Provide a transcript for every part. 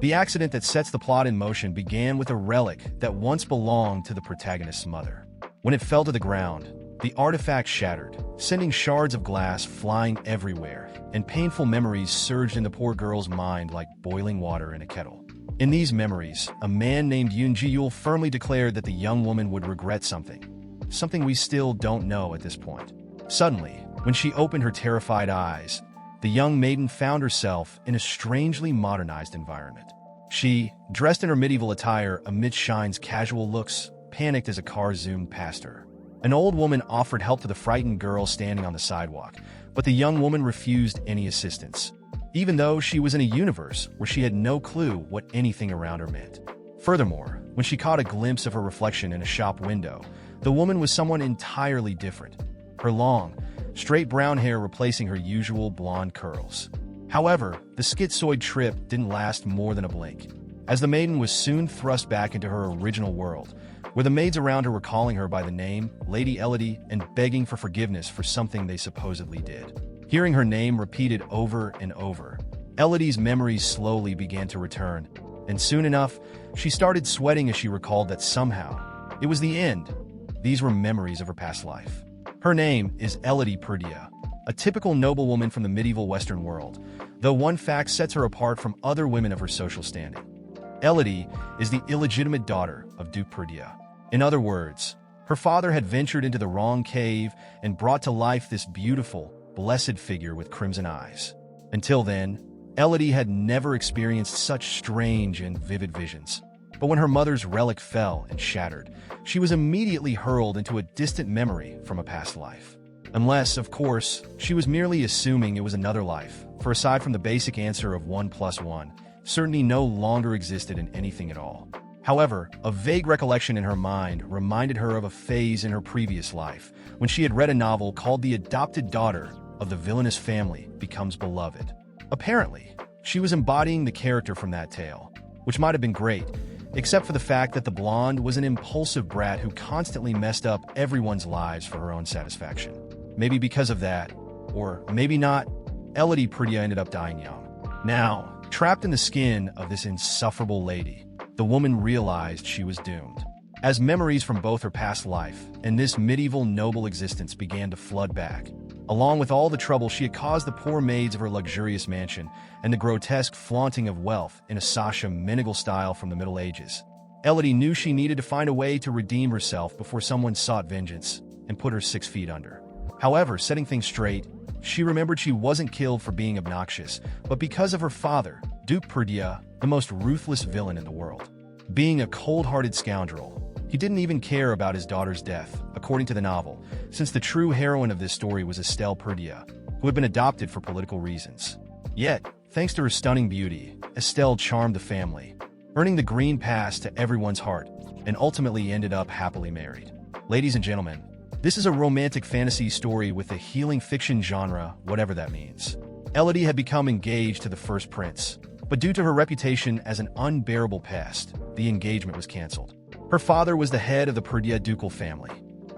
The accident that sets the plot in motion began with a relic that once belonged to the protagonist's mother. When it fell to the ground, the artifact shattered, sending shards of glass flying everywhere, and painful memories surged in the poor girl's mind like boiling water in a kettle. In these memories, a man named Yoon Ji-yul firmly declared that the young woman would regret something we still don't know at this point. Suddenly, when she opened her terrified eyes, the young maiden found herself in a strangely modernized environment. She, dressed in her medieval attire amidst Shine's casual looks, panicked as a car zoomed past her. An old woman offered help to the frightened girl standing on the sidewalk, but the young woman refused any assistance, even though she was in a universe where she had no clue what anything around her meant. Furthermore, when she caught a glimpse of her reflection in a shop window, the woman was someone entirely different, her long, straight brown hair replacing her usual blonde curls. However, the schizoid trip didn't last more than a blink, as the maiden was soon thrust back into her original world, where the maids around her were calling her by the name Lady Elodie and begging for forgiveness for something they supposedly did. Hearing her name repeated over and over, Elodie's memories slowly began to return, and soon enough, she started sweating as she recalled that somehow, it was the end. These were memories of her past life. Her name is Elodie Purdia, a typical noblewoman from the medieval Western world, though one fact sets her apart from other women of her social standing. Elodie is the illegitimate daughter of Duke Purdia. In other words, her father had ventured into the wrong cave and brought to life this beautiful, blessed figure with crimson eyes. Until then, Elodie had never experienced such strange and vivid visions. But when her mother's relic fell and shattered, she was immediately hurled into a distant memory from a past life. Unless, of course, she was merely assuming it was another life, for aside from the basic answer of 1 + 1, certainty no longer existed in anything at all. However, a vague recollection in her mind reminded her of a phase in her previous life, when she had read a novel called The Adopted Daughter of the Villainous Family Becomes Beloved. Apparently, she was embodying the character from that tale, which might have been great, except for the fact that the blonde was an impulsive brat who constantly messed up everyone's lives for her own satisfaction. Maybe because of that, or maybe not, Elodie Purdia ended up dying young. Now, trapped in the skin of this insufferable lady, the woman realized she was doomed. As memories from both her past life and this medieval noble existence began to flood back, along with all the trouble she had caused the poor maids of her luxurious mansion and the grotesque flaunting of wealth in a Sasha Meneghel style from the Middle Ages, Elodie knew she needed to find a way to redeem herself before someone sought vengeance and put her 6 feet under. However, setting things straight, she remembered she wasn't killed for being obnoxious, but because of her father, Duke Purdia, the most ruthless villain in the world. Being a cold-hearted scoundrel, he didn't even care about his daughter's death, according to the novel, since the true heroine of this story was Estelle Purdia, who had been adopted for political reasons. Yet, thanks to her stunning beauty, Estelle charmed the family, earning the green pass to everyone's heart, and ultimately ended up happily married. Ladies and gentlemen, this is a romantic fantasy story with a healing fiction genre, whatever that means. Elodie had become engaged to the first prince, but due to her reputation as an unbearable pest, the engagement was cancelled. Her father was the head of the Purdia ducal family,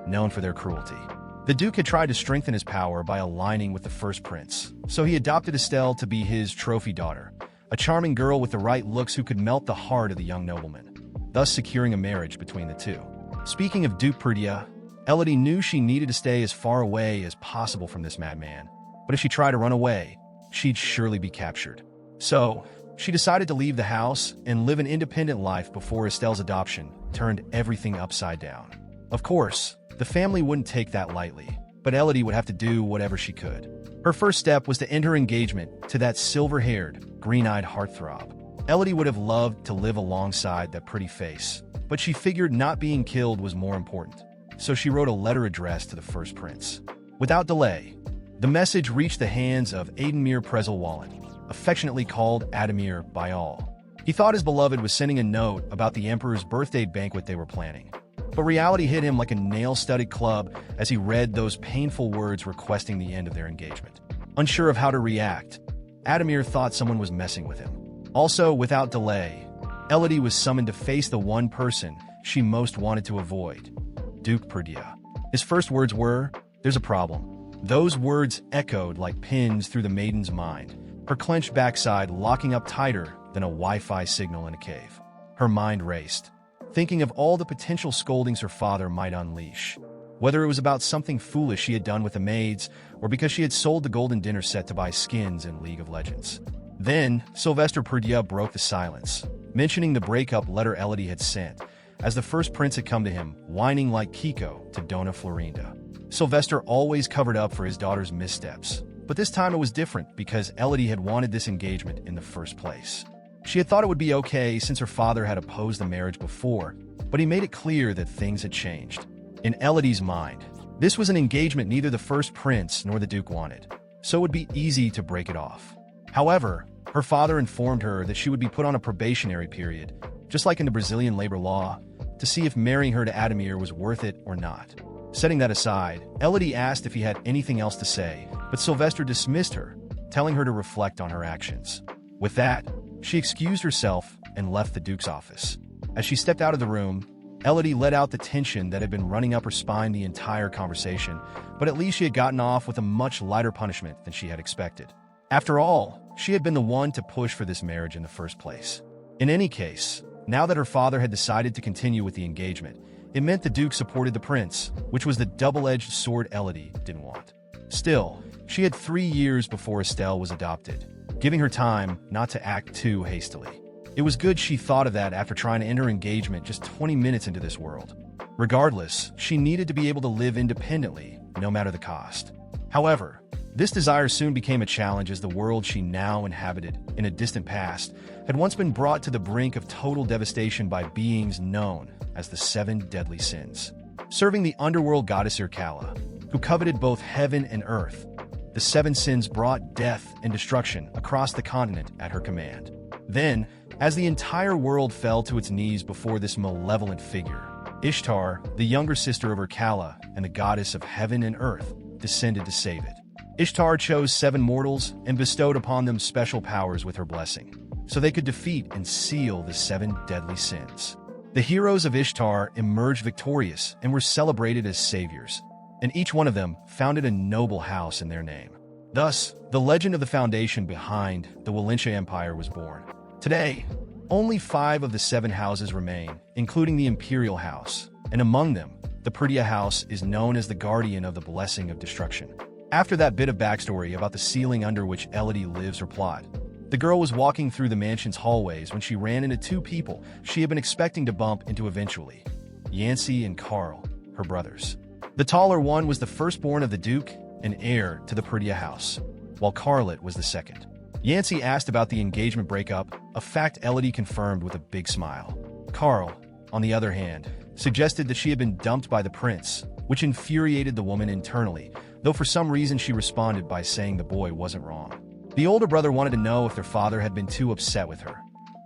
known for their cruelty. The duke had tried to strengthen his power by aligning with the first prince, so he adopted Estelle to be his trophy daughter, a charming girl with the right looks who could melt the heart of the young nobleman, thus securing a marriage between the two. Speaking of Duke Purdia, Elodie knew she needed to stay as far away as possible from this madman, but if she tried to run away, she'd surely be captured. So, she decided to leave the house and live an independent life before Estelle's adoption turned everything upside down. Of course, the family wouldn't take that lightly, but Elodie would have to do whatever she could. Her first step was to end her engagement to that silver-haired, green-eyed heartthrob. Elodie would have loved to live alongside that pretty face, but she figured not being killed was more important. So she wrote a letter addressed to the first prince. Without delay, the message reached the hands of Ademir Prezelwallen, affectionately called Ademir by all. He thought his beloved was sending a note about the emperor's birthday banquet they were planning. But reality hit him like a nail-studded club as he read those painful words requesting the end of their engagement. Unsure of how to react, Ademir thought someone was messing with him. Also, without delay, Elodie was summoned to face the one person she most wanted to avoid, Duke Purdia. His first words were, "There's a problem." Those words echoed like pins through the maiden's mind, her clenched backside locking up tighter than a Wi-Fi signal in a cave. Her mind raced, thinking of all the potential scoldings her father might unleash. Whether it was about something foolish she had done with the maids, or because she had sold the golden dinner set to buy skins in League of Legends. Then, Sylvester Perdue broke the silence, mentioning the breakup letter Elodie had sent, as the first prince had come to him, whining like Kiko to Dona Florinda. Sylvester always covered up for his daughter's missteps, but this time it was different because Elodie had wanted this engagement in the first place. She had thought it would be okay since her father had opposed the marriage before, but he made it clear that things had changed. In Elodie's mind, this was an engagement neither the first prince nor the duke wanted, so it would be easy to break it off. However, her father informed her that she would be put on a probationary period, just like in the Brazilian labor law, to see if marrying her to Ademir was worth it or not. Setting that aside, Elodie asked if he had anything else to say, but Sylvester dismissed her, telling her to reflect on her actions. With that, she excused herself and left the duke's office. As she stepped out of the room, Elodie let out the tension that had been running up her spine the entire conversation, but at least she had gotten off with a much lighter punishment than she had expected. After all, she had been the one to push for this marriage in the first place. In any case, now that her father had decided to continue with the engagement, it meant the duke supported the prince, which was the double-edged sword Elodie didn't want. Still, she had 3 years before Estelle was adopted, giving her time not to act too hastily. It was good she thought of that after trying to end her engagement just 20 minutes into this world. Regardless, she needed to be able to live independently, no matter the cost. However, this desire soon became a challenge as the world she now inhabited, in a distant past, had once been brought to the brink of total devastation by beings known as the 7 Deadly Sins. Serving the underworld goddess Irkalla, who coveted both heaven and earth, the 7 sins brought death and destruction across the continent at her command. Then, as the entire world fell to its knees before this malevolent figure, Ishtar, the younger sister of Irkalla and the goddess of heaven and earth, descended to save it. Ishtar chose 7 mortals and bestowed upon them special powers with her blessing, so they could defeat and seal the 7 deadly sins. The heroes of Ishtar emerged victorious and were celebrated as saviors, and each one of them founded a noble house in their name. Thus, the legend of the foundation behind the Wallachia Empire was born. Today, only 5 of the 7 houses remain, including the Imperial House, and among them, the Perdue House is known as the guardian of the blessing of destruction. After that bit of backstory about the ceiling under which Elodie lives her plot, the girl was walking through the mansion's hallways when she ran into 2 people she had been expecting to bump into eventually, Yancey and Carl, her brothers. The taller one was the firstborn of the Duke and heir to the Perdue House, while Carlet was the second. Yancey asked about the engagement breakup, a fact Elodie confirmed with a big smile. Carl, on the other hand, suggested that she had been dumped by the prince, which infuriated the woman internally, though for some reason she responded by saying the boy wasn't wrong. The older brother wanted to know if their father had been too upset with her,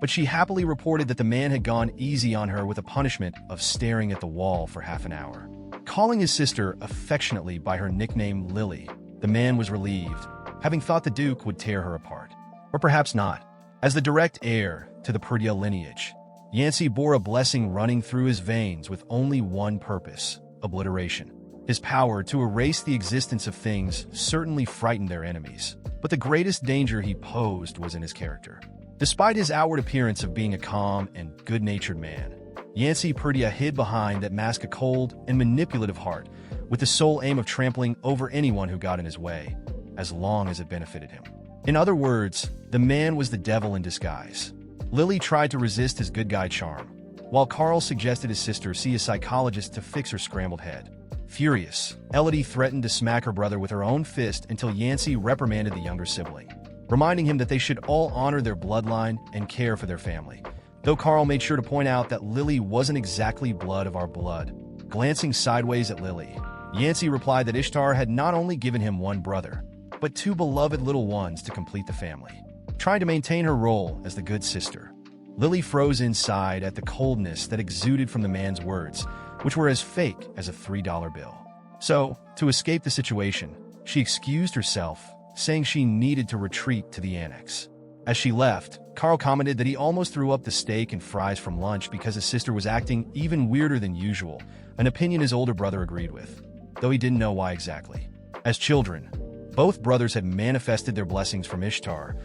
but she happily reported that the man had gone easy on her with a punishment of staring at the wall for half an hour. Calling his sister affectionately by her nickname Lily, the man was relieved, having thought the Duke would tear her apart. Or perhaps not. As the direct heir to the Perdue lineage, Yancey bore a blessing running through his veins with only one purpose: obliteration. His power to erase the existence of things certainly frightened their enemies, but the greatest danger he posed was in his character. Despite his outward appearance of being a calm and good-natured man, Yancey Perdue hid behind that mask a cold and manipulative heart, with the sole aim of trampling over anyone who got in his way, as long as it benefited him. In other words, the man was the devil in disguise. Lily tried to resist his good guy charm, while Carl suggested his sister see a psychologist to fix her scrambled head. Furious, Elodie threatened to smack her brother with her own fist until Yancey reprimanded the younger sibling, reminding him that they should all honor their bloodline and care for their family, though Carl made sure to point out that Lily wasn't exactly blood of our blood. Glancing sideways at Lily, Yancey replied that Ishtar had not only given him one brother, but 2 beloved little ones to complete the family. Trying to maintain her role as the good sister, Lily froze inside at the coldness that exuded from the man's words, which were as fake as a $3 bill. So, to escape the situation, she excused herself, saying she needed to retreat to the annex. As she left, Carl commented that he almost threw up the steak and fries from lunch because his sister was acting even weirder than usual, an opinion his older brother agreed with, though he didn't know why exactly. As children, both brothers had manifested their blessings from Ishtar,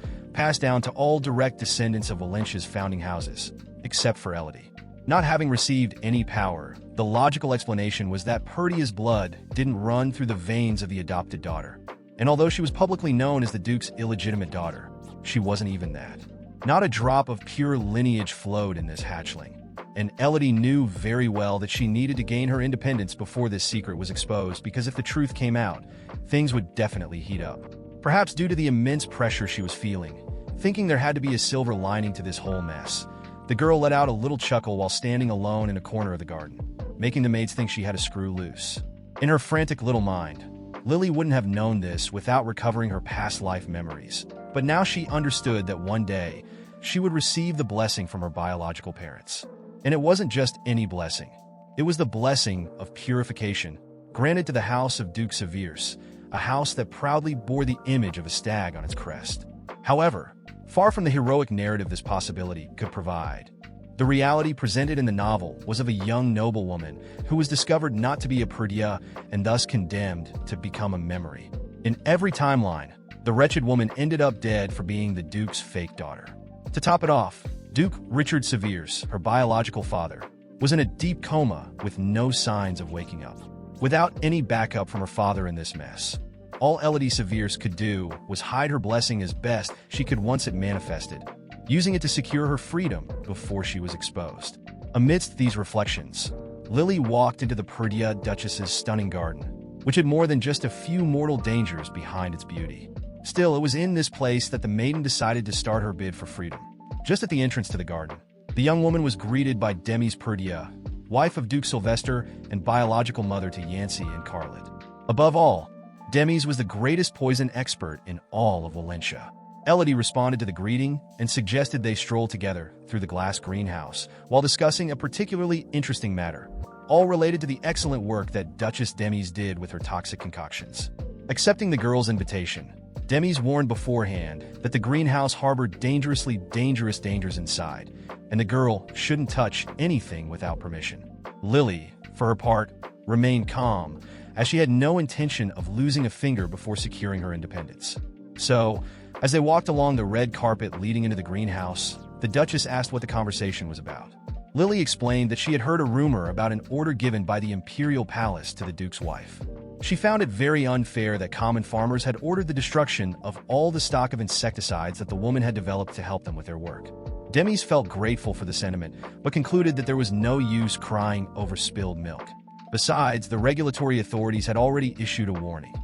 passed down to all direct descendants of Valentia's founding houses, except for Elodie. Not having received any power, the logical explanation was that Perdia's blood didn't run through the veins of the adopted daughter. And although she was publicly known as the Duke's illegitimate daughter, she wasn't even that. Not a drop of pure lineage flowed in this hatchling. And Elodie knew very well that she needed to gain her independence before this secret was exposed, because if the truth came out, things would definitely heat up. Perhaps due to the immense pressure she was feeling, thinking there had to be a silver lining to this whole mess, the girl let out a little chuckle while standing alone in a corner of the garden, making the maids think she had a screw loose. In her frantic little mind, Lily wouldn't have known this without recovering her past life memories, but now she understood that one day she would receive the blessing from her biological parents. And it wasn't just any blessing. It was the blessing of purification, granted to the house of Duke Severus, a house that proudly bore the image of a stag on its crest. However, far from the heroic narrative this possibility could provide, the reality presented in the novel was of a young noblewoman who was discovered not to be a Perdia and thus condemned to become a memory. In every timeline, the wretched woman ended up dead for being the Duke's fake daughter. To top it off, Duke Richard Severus, her biological father, was in a deep coma with no signs of waking up. Without any backup from her father in this mess, all Elodie Severus could do was hide her blessing as best she could once it manifested, using it to secure her freedom before she was exposed. Amidst these reflections, Lily walked into the Perdia Duchess's stunning garden, which had more than just a few mortal dangers behind its beauty. Still, it was in this place that the maiden decided to start her bid for freedom. Just at the entrance to the garden, the young woman was greeted by Demis Perdia, wife of Duke Sylvester and biological mother to Yancy and Carlet. Above all, Demis was the greatest poison expert in all of Valentia. Elodie responded to the greeting and suggested they stroll together through the glass greenhouse while discussing a particularly interesting matter, all related to the excellent work that Duchess Demis did with her toxic concoctions. Accepting the girl's invitation, Demis warned beforehand that the greenhouse harbored dangerously dangerous dangers inside, and the girl shouldn't touch anything without permission. Lily, for her part, remained calm, as she had no intention of losing a finger before securing her independence. So, as they walked along the red carpet leading into the greenhouse, the Duchess asked what the conversation was about. Lily explained that she had heard a rumor about an order given by the Imperial Palace to the Duke's wife. She found it very unfair that common farmers had ordered the destruction of all the stock of insecticides that the woman had developed to help them with their work. Demis felt grateful for the sentiment, but concluded that there was no use crying over spilled milk. Besides, the regulatory authorities had already issued a warning.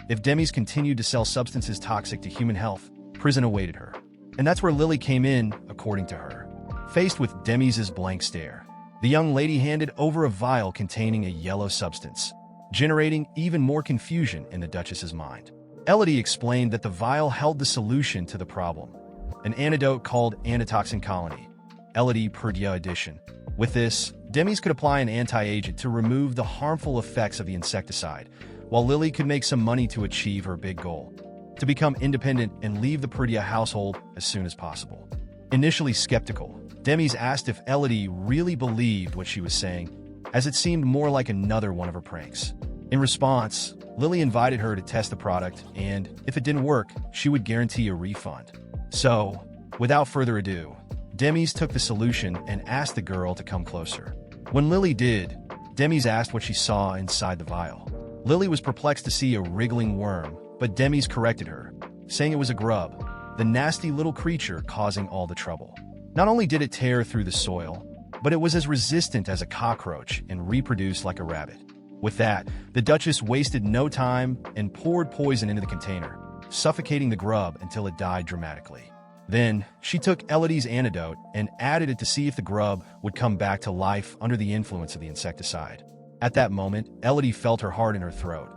If Demis continued to sell substances toxic to human health, prison awaited her. And that's where Lily came in, according to her. Faced with Demis's blank stare, the young lady handed over a vial containing a yellow substance, generating even more confusion in the Duchess's mind. Elodie explained that the vial held the solution to the problem, an antidote called Antitoxin Colony, Elodie Perdia Edition. With this, Demis could apply an anti-agent to remove the harmful effects of the insecticide, while Lily could make some money to achieve her big goal, to become independent and leave the Perdia household as soon as possible. Initially skeptical, Demis asked if Elodie really believed what she was saying, as it seemed more like another one of her pranks. In response, Lily invited her to test the product, and if it didn't work, she would guarantee a refund. So, without further ado, Demis took the solution and asked the girl to come closer. When Lily did, Demis asked what she saw inside the vial. Lily was perplexed to see a wriggling worm, but Demis corrected her, saying it was a grub, the nasty little creature causing all the trouble. Not only did it tear through the soil, but it was as resistant as a cockroach and reproduced like a rabbit. With that, the Duchess wasted no time and poured poison into the container, suffocating the grub until it died dramatically. Then, she took Elodie's antidote and added it to see if the grub would come back to life under the influence of the insecticide. At that moment, Elodie felt her heart in her throat.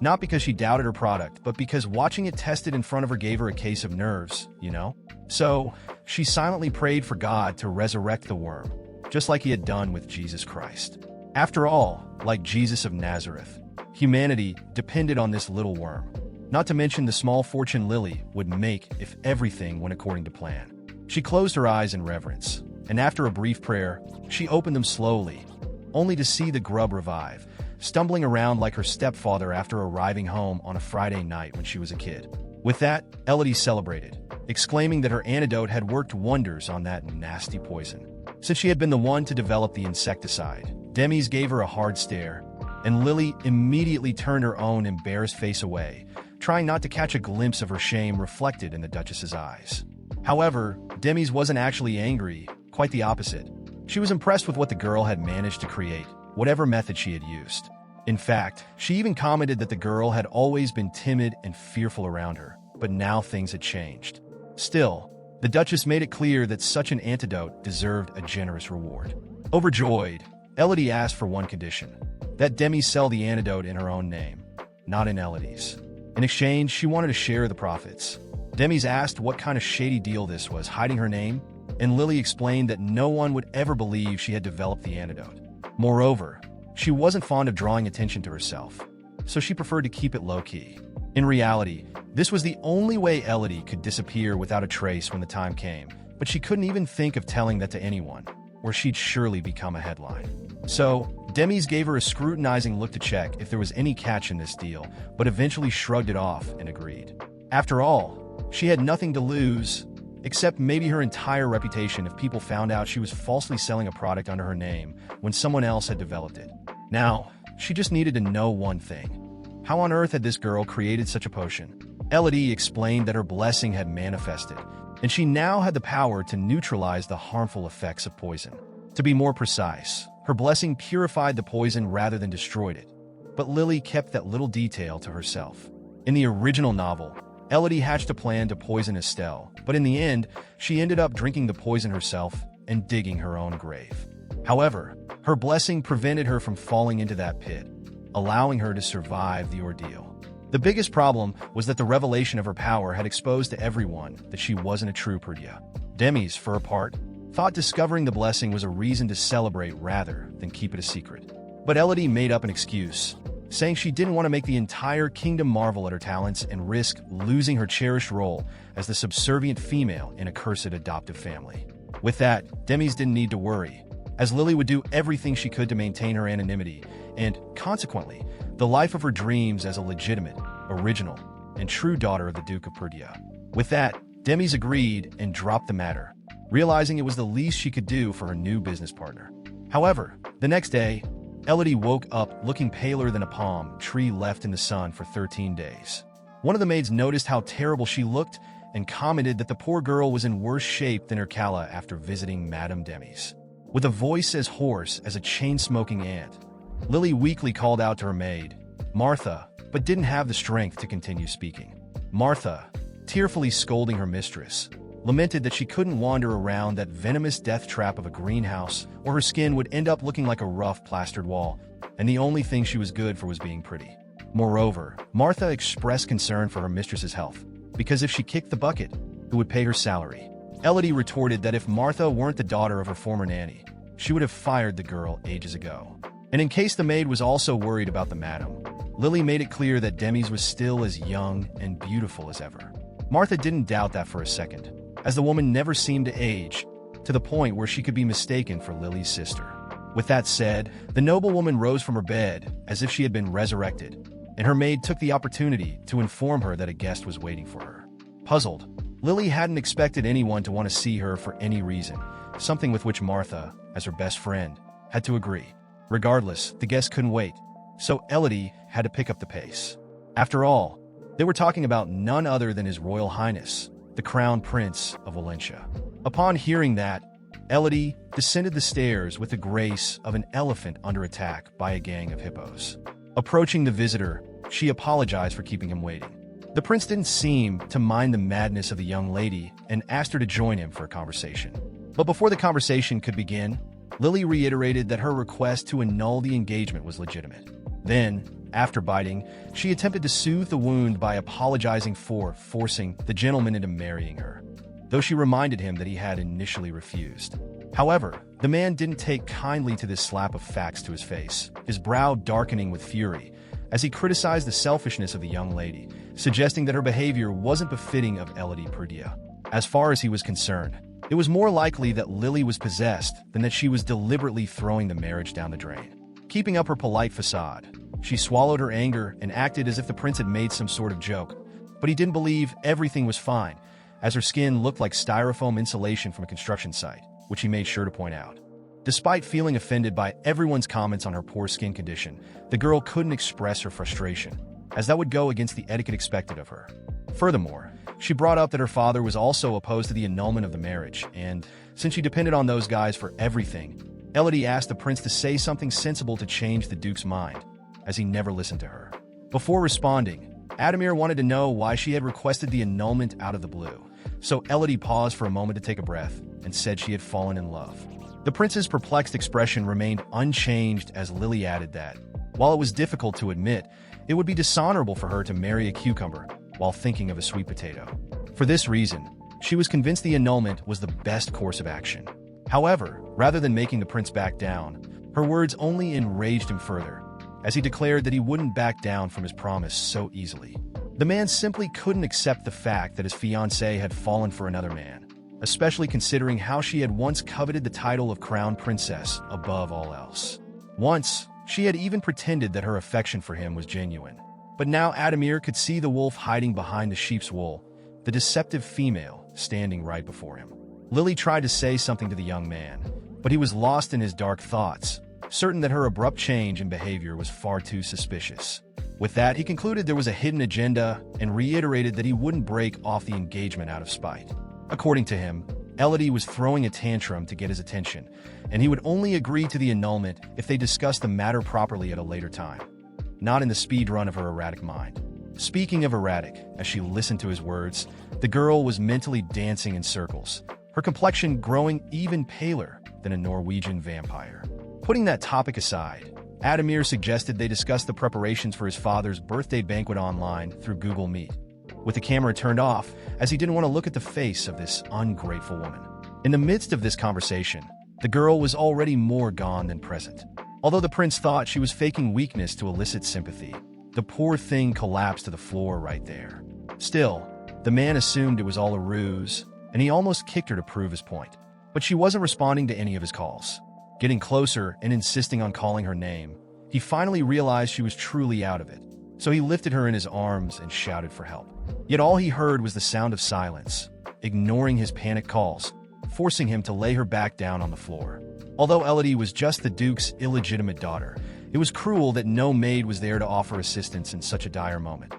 Not because she doubted her product, but because watching it tested in front of her gave her a case of nerves, you know? So, she silently prayed for God to resurrect the worm, just like he had done with Jesus Christ. After all, like Jesus of Nazareth, humanity depended on this little worm, not to mention the small fortune Lily would make if everything went according to plan. She closed her eyes in reverence, and after a brief prayer, she opened them slowly, only to see the grub revive, stumbling around like her stepfather after arriving home on a Friday night when she was a kid. With that, Elodie celebrated, exclaiming that her antidote had worked wonders on that nasty poison. Since she had been the one to develop the insecticide, Demis gave her a hard stare, and Lily immediately turned her own embarrassed face away, trying not to catch a glimpse of her shame reflected in the Duchess's eyes. However, Demis wasn't actually angry, quite the opposite. She was impressed with what the girl had managed to create, whatever method she had used. In fact, she even commented that the girl had always been timid and fearful around her, but now things had changed. Still, the Duchess made it clear that such an antidote deserved a generous reward. Overjoyed, Elodie asked for one condition: that Demis sell the antidote in her own name, not in Elodie's. In exchange, she wanted to share the profits. Demis asked what kind of shady deal this was, hiding her name, and Lily explained that no one would ever believe she had developed the antidote. Moreover, she wasn't fond of drawing attention to herself, so she preferred to keep it low-key. In reality, this was the only way Elodie could disappear without a trace when the time came, but she couldn't even think of telling that to anyone, or she'd surely become a headline. So, Demis gave her a scrutinizing look to check if there was any catch in this deal, but eventually shrugged it off and agreed. After all, she had nothing to lose, except maybe her entire reputation if people found out she was falsely selling a product under her name when someone else had developed it. Now, she just needed to know one thing. How on earth had this girl created such a potion? Elodie explained that her blessing had manifested, and she now had the power to neutralize the harmful effects of poison. To be more precise, her blessing purified the poison rather than destroyed it. But Lily kept that little detail to herself. In the original novel, Elodie hatched a plan to poison Estelle, but in the end, she ended up drinking the poison herself and digging her own grave. However, her blessing prevented her from falling into that pit, allowing her to survive the ordeal. The biggest problem was that the revelation of her power had exposed to everyone that she wasn't a true Perdia. Demis, for her part, thought discovering the blessing was a reason to celebrate rather than keep it a secret. But Elodie made up an excuse, saying she didn't want to make the entire kingdom marvel at her talents and risk losing her cherished role as the subservient female in a cursed adoptive family. With that, Demis didn't need to worry, as Lily would do everything she could to maintain her anonymity and, consequently, the life of her dreams as a legitimate, original, and true daughter of the Duke of Perdia. With that, Demis agreed and dropped the matter, realizing it was the least she could do for her new business partner. However, the next day, Elodie woke up looking paler than a palm tree left in the sun for 13 days. One of the maids noticed how terrible she looked and commented that the poor girl was in worse shape than her Kala after visiting Madame Demis. With a voice as hoarse as a chain-smoking ant, Lily weakly called out to her maid, Martha, but didn't have the strength to continue speaking. Martha, tearfully scolding her mistress, lamented that she couldn't wander around that venomous death trap of a greenhouse, or her skin would end up looking like a rough plastered wall, and the only thing she was good for was being pretty. Moreover, Martha expressed concern for her mistress's health, because if she kicked the bucket, who would pay her salary? Elodie retorted that if Martha weren't the daughter of her former nanny, she would have fired the girl ages ago. And in case the maid was also worried about the madam, Lily made it clear that Demis was still as young and beautiful as ever. Martha didn't doubt that for a second, as the woman never seemed to age, to the point where she could be mistaken for Lily's sister. With that said, the noblewoman rose from her bed as if she had been resurrected, and her maid took the opportunity to inform her that a guest was waiting for her. Puzzled, Lily hadn't expected anyone to want to see her for any reason, something with which Martha, as her best friend, had to agree. Regardless, the guest couldn't wait, so Elodie had to pick up the pace. After all, they were talking about none other than His Royal Highness, the Crown Prince of Valencia. Upon hearing that, Elodie descended the stairs with the grace of an elephant under attack by a gang of hippos. Approaching the visitor, she apologized for keeping him waiting. The prince didn't seem to mind the madness of the young lady and asked her to join him for a conversation. But before the conversation could begin, Lily reiterated that her request to annul the engagement was legitimate. Then, after biting, she attempted to soothe the wound by apologizing for forcing the gentleman into marrying her, though she reminded him that he had initially refused. However, the man didn't take kindly to this slap of facts to his face, his brow darkening with fury, as he criticized the selfishness of the young lady, suggesting that her behavior wasn't befitting of Elodie Perdia. As far as he was concerned, it was more likely that Lily was possessed than that she was deliberately throwing the marriage down the drain. Keeping up her polite facade, she swallowed her anger and acted as if the prince had made some sort of joke, but he didn't believe everything was fine, as her skin looked like styrofoam insulation from a construction site, which he made sure to point out. Despite feeling offended by everyone's comments on her poor skin condition, the girl couldn't express her frustration, as that would go against the etiquette expected of her. Furthermore, she brought up that her father was also opposed to the annulment of the marriage, and since she depended on those guys for everything, Elodie asked the prince to say something sensible to change the duke's mind, as he never listened to her. Before responding, Adamir wanted to know why she had requested the annulment out of the blue, so Elodie paused for a moment to take a breath and said she had fallen in love. The prince's perplexed expression remained unchanged as Lily added that, while it was difficult to admit, it would be dishonorable for her to marry a cucumber while thinking of a sweet potato. For this reason, she was convinced the annulment was the best course of action. However, rather than making the prince back down, her words only enraged him further, as he declared that he wouldn't back down from his promise so easily. The man simply couldn't accept the fact that his fiancée had fallen for another man, especially considering how she had once coveted the title of crown princess above all else. Once, she had even pretended that her affection for him was genuine. But now Adamir could see the wolf hiding behind the sheep's wool, the deceptive female standing right before him. Lily tried to say something to the young man, but he was lost in his dark thoughts, certain that her abrupt change in behavior was far too suspicious. With that, he concluded there was a hidden agenda and reiterated that he wouldn't break off the engagement out of spite. According to him, Elodie was throwing a tantrum to get his attention, and he would only agree to the annulment if they discussed the matter properly at a later time, not in the speed run of her erratic mind. Speaking of erratic, as she listened to his words, the girl was mentally dancing in circles, her complexion growing even paler than a Norwegian vampire. Putting that topic aside, Adamir suggested they discuss the preparations for his father's birthday banquet online through Google Meet, with the camera turned off, as he didn't want to look at the face of this ungrateful woman. In the midst of this conversation, the girl was already more gone than present. Although the prince thought she was faking weakness to elicit sympathy, the poor thing collapsed to the floor right there. Still, the man assumed it was all a ruse, and he almost kicked her to prove his point. But she wasn't responding to any of his calls. Getting closer and insisting on calling her name, he finally realized she was truly out of it, so he lifted her in his arms and shouted for help. Yet all he heard was the sound of silence, ignoring his panic calls, forcing him to lay her back down on the floor. Although Elodie was just the Duke's illegitimate daughter, it was cruel that no maid was there to offer assistance in such a dire moment.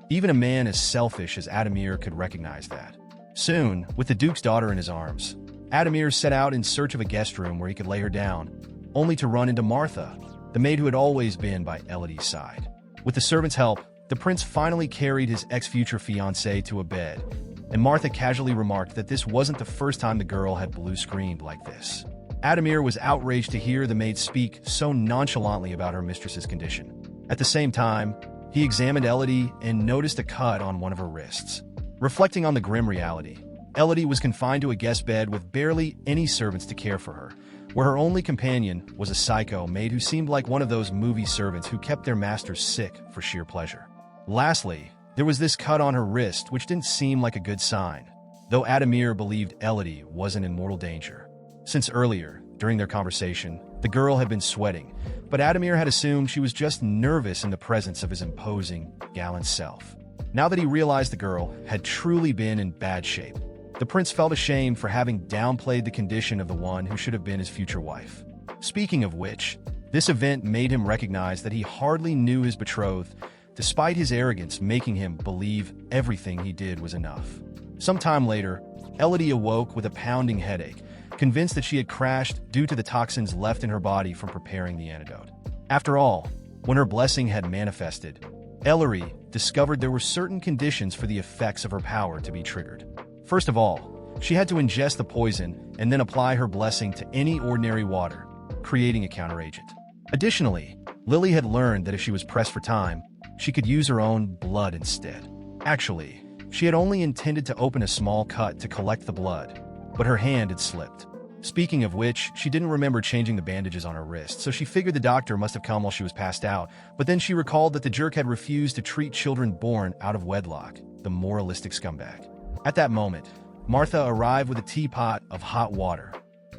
Even a man as selfish as Adamir could recognize that. Soon, with the Duke's daughter in his arms, Adamir set out in search of a guest room where he could lay her down, only to run into Martha, the maid who had always been by Elodie's side. With the servant's help, the prince finally carried his ex-future fiancée to a bed, and Martha casually remarked that this wasn't the first time the girl had blue-screened like this. Adamir was outraged to hear the maid speak so nonchalantly about her mistress's condition. At the same time, he examined Elodie and noticed a cut on one of her wrists. Reflecting on the grim reality, Elodie was confined to a guest bed with barely any servants to care for her, where her only companion was a psycho maid who seemed like one of those movie servants who kept their masters sick for sheer pleasure. Lastly, there was this cut on her wrist, which didn't seem like a good sign, though Adamir believed Elodie wasn't in mortal danger. Since earlier, during their conversation, the girl had been sweating, but Adamir had assumed she was just nervous in the presence of his imposing, gallant self. Now that he realized the girl had truly been in bad shape, the prince felt ashamed for having downplayed the condition of the one who should have been his future wife. Speaking of which, this event made him recognize that he hardly knew his betrothed, despite his arrogance making him believe everything he did was enough. Sometime later, Elodie awoke with a pounding headache, convinced that she had crashed due to the toxins left in her body from preparing the antidote. After all, when her blessing had manifested, Ellery discovered there were certain conditions for the effects of her power to be triggered. First of all, she had to ingest the poison and then apply her blessing to any ordinary water, creating a counteragent. Additionally, Lily had learned that if she was pressed for time, she could use her own blood instead. Actually, she had only intended to open a small cut to collect the blood, but her hand had slipped. Speaking of which, she didn't remember changing the bandages on her wrist, so she figured the doctor must have come while she was passed out, but then she recalled that the jerk had refused to treat children born out of wedlock, the moralistic scumbag. At that moment, Martha arrived with a teapot of hot water.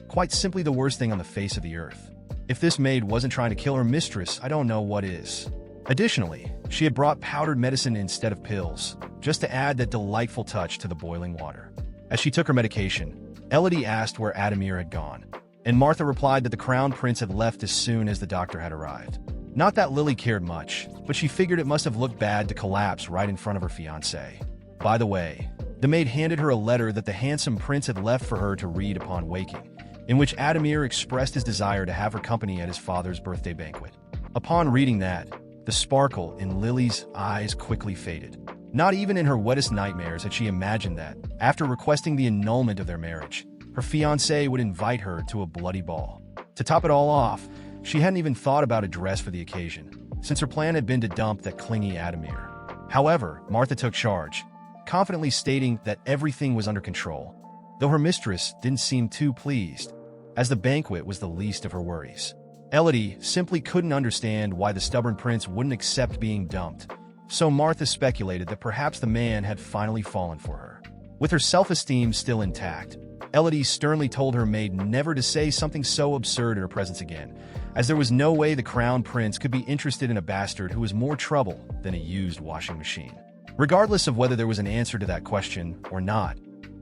Quite simply the worst thing on the face of the earth. If this maid wasn't trying to kill her mistress, I don't know what is. Additionally, she had brought powdered medicine instead of pills, just to add that delightful touch to the boiling water. As she took her medication, Elodie asked where Adamir had gone, and Martha replied that the crown prince had left as soon as the doctor had arrived. Not that Lily cared much, but she figured it must have looked bad to collapse right in front of her fiancé. By the way, the maid handed her a letter that the handsome prince had left for her to read upon waking, in which Adamir expressed his desire to have her company at his father's birthday banquet. Upon reading that, the sparkle in Lily's eyes quickly faded. Not even in her wettest nightmares had she imagined that, after requesting the annulment of their marriage, her fiancé would invite her to a bloody ball. To top it all off, she hadn't even thought about a dress for the occasion, since her plan had been to dump that clingy Adamir. However, Martha took charge, confidently stating that everything was under control, though her mistress didn't seem too pleased, as the banquet was the least of her worries. Elodie simply couldn't understand why the stubborn prince wouldn't accept being dumped, so Martha speculated that perhaps the man had finally fallen for her. With her self-esteem still intact, Elodie sternly told her maid never to say something so absurd in her presence again, as there was no way the crown prince could be interested in a bastard who was more trouble than a used washing machine. Regardless of whether there was an answer to that question or not,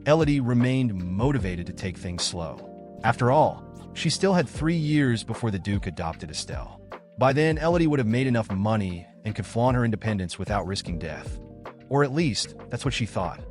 Elodie remained motivated to take things slow. After all, she still had 3 years before the Duke adopted Estelle. By then, Elodie would have made enough money and could flaunt her independence without risking death. Or at least, that's what she thought.